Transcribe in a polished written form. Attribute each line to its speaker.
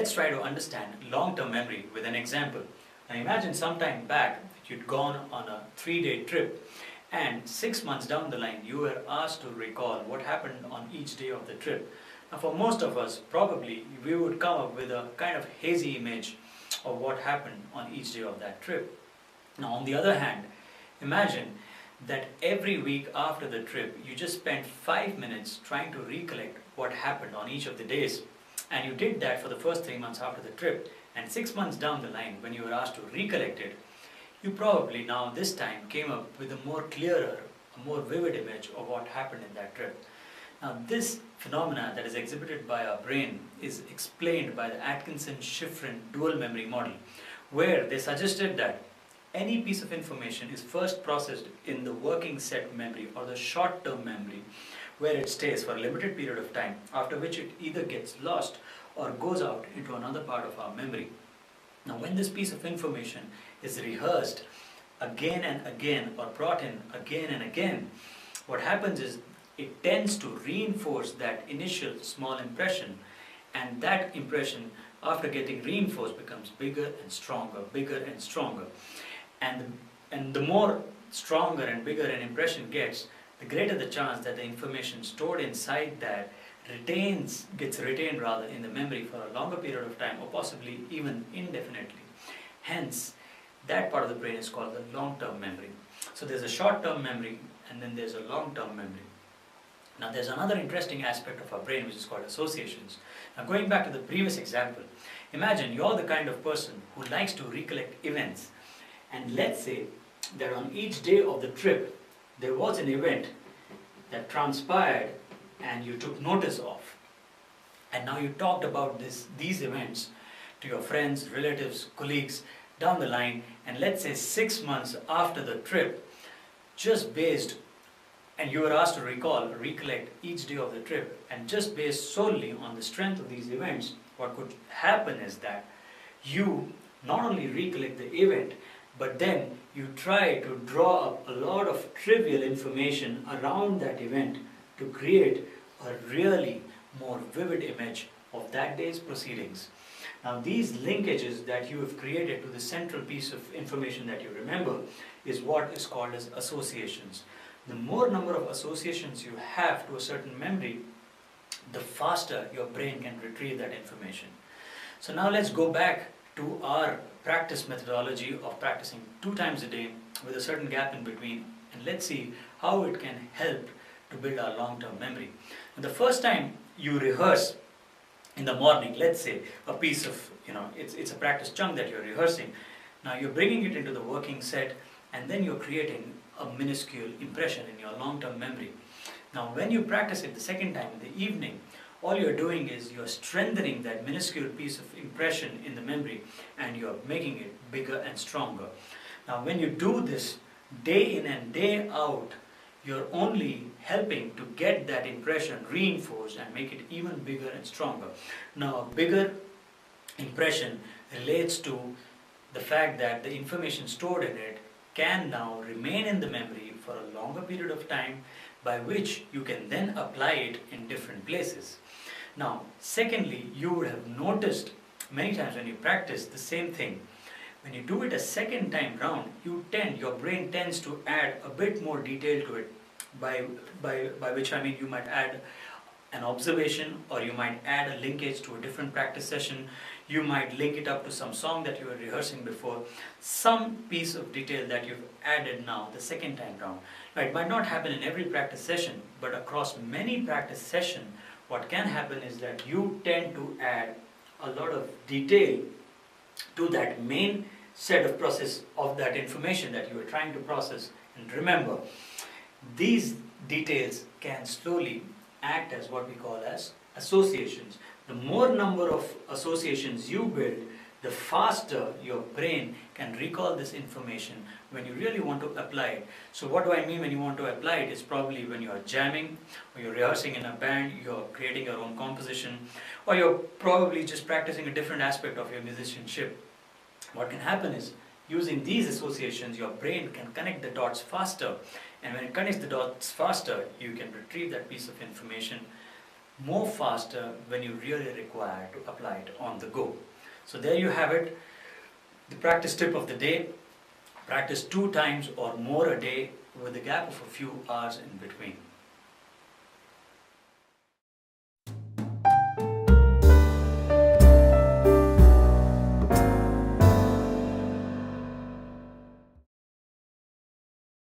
Speaker 1: let's try to understand long-term memory with an example. Now imagine sometime back you'd gone on a 3-day trip, and 6 months down the line you were asked to recall what happened on each day of the trip. Now for most of us, probably we would come up with a kind of hazy image of what happened on each day of that trip. Now on the other hand, imagine that every week after the trip you just spent 5 minutes trying to recollect what happened on each of the days, and you did that for the first 3 months after the trip, and 6 months down the line when you were asked to recollect it, you probably now this time came up with a more clearer, a more vivid image of what happened in that trip. Now this phenomena that is exhibited by our brain is explained by the Atkinson-Shiffrin dual memory model, where they suggested that any piece of information is first processed in the working set memory or the short-term memory, where it stays for a limited period of time, after which it either gets lost or goes out into another part of our memory. Now when this piece of information is rehearsed again and again or brought in again and again, what happens is it tends to reinforce that initial small impression, and that impression after getting reinforced becomes bigger and stronger, bigger and stronger. And the more stronger and bigger an impression gets, the greater the chance that the information stored inside that gets retained rather in the memory for a longer period of time, or possibly even indefinitely. Hence, that part of the brain is called the long-term memory. So there's a short-term memory and then there's a long-term memory. Now there's another interesting aspect of our brain which is called associations. Now going back to the previous example, imagine you're the kind of person who likes to recollect events, and let's say that on each day of the trip there was an event that transpired and you took notice of, and now you talked about these events to your friends, relatives, colleagues down the line, and let's say 6 months after the trip, and you were asked to recollect each day of the trip, and just based solely on the strength of these events, what could happen is that you not only recollect the event, but then you try to draw up a lot of trivial information around that event to create a really more vivid image of that day's proceedings. Now these linkages that you have created to the central piece of information that you remember is what is called as associations. The more number of associations you have to a certain memory, the faster your brain can retrieve that information. So now let's go back to our practice methodology of practicing 2 times a day with a certain gap in between, and let's see how it can help to build our long-term memory. And the first time you rehearse in the morning, let's say a piece of, it's a practice chunk that you're rehearsing. Now you're bringing it into the working set, and then you're creating a minuscule impression in your long-term memory. Now when you practice it the second time in the evening, all you're doing is you're strengthening that minuscule piece of impression in the memory, and you're making it bigger and stronger. Now when you do this day in and day out, you're only helping to get that impression reinforced and make it even bigger and stronger. Now a bigger impression relates to the fact that the information stored in it can now remain in the memory for a longer period of time, by which you can then apply it in different places. Now, secondly, you would have noticed many times when you practice the same thing, when you do it a second time round, your brain tends to add a bit more detail to it, by which I mean you might add an observation, or you might add a linkage to a different practice session. You might link it up to some song that you were rehearsing before, some piece of detail that you've added now the second time round. Now, it might not happen in every practice session, but across many practice sessions, what can happen is that you tend to add a lot of detail to that main set of process of that information that you were trying to process. And remember, these details can slowly act as what we call as associations. The more number of associations you build, the faster your brain can recall this information when you really want to apply it. So what do I mean when you want to apply it? It's probably when you're jamming, or you're rehearsing in a band, you're creating your own composition, or you're probably just practicing a different aspect of your musicianship. What can happen is, using these associations, your brain can connect the dots faster, and when it connects the dots faster, you can retrieve that piece of information more faster when you really require to apply it on the go. So there you have it, the practice tip of the day. Practice 2 times or more a day with a gap of a few hours in between.